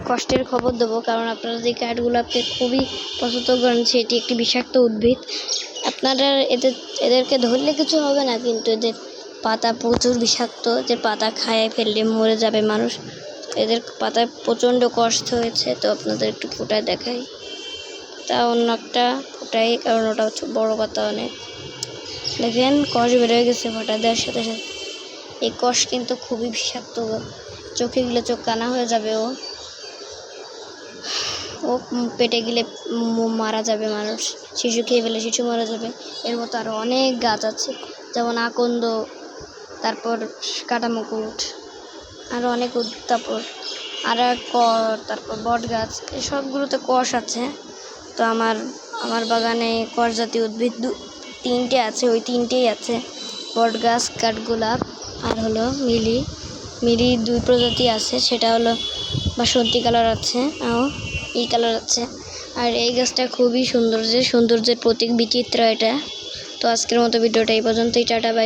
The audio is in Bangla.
কষ্টের খবর দেবো, কারণ আপনারা যে কাঠগোলাপকে খুবই পছন্দ করেন, সেটি একটি বিষাক্ত উদ্ভিদ। আপনারা এদেরকে ধরলে কিছু হবে না, কিন্তু এদের পাতা প্রচুর বিষাক্ত, যে পাতা খায় ফেললে মরে যাবে মানুষ। এদের পাতায় প্রচণ্ড কষ্ট হয়েছে, তো আপনাদের একটু ফুটায় দেখাই। তা অন্য একটা ফুটাই, কারণ ওটা হচ্ছে বড় পাতা অনেক। দেখেন কষ বেরোয় গেছে ফোটা দেওয়ার সাথে সাথে। এই কষ কিন্তু খুবই বিষাক্ত, চোখে গেলে চোখ কানা হয়ে যাবে। ও পেটে গেলে মারা যাবে মানুষ, শিশু খেয়ে ফেলে শিশু মারা যাবে। এর মতো আরও অনেক গাছ আছে, যেমন আকন্দ, তারপর কাটামুকুট, আরও অনেক তারপর তারপর বট গাছ, এসবগুলোতে কষ আছে। তো আমার বাগানে কষ জাতীয় উদ্ভিদ 3টে আছে, ওই 3টেই আছে, বট গাছ, কাঠগোলাপ, আর হলো মিলি 2 প্রজাতি আছে, সেটা হলো বাসন্তী কালার আছে, এই কালার আছে। আর এই গাছটা খুবই সৌন্দর্যের প্রতীক, বিচিত্র এটা। তো আজকের মতো ভিডিওটা এই পর্যন্তই, টাটা বাই।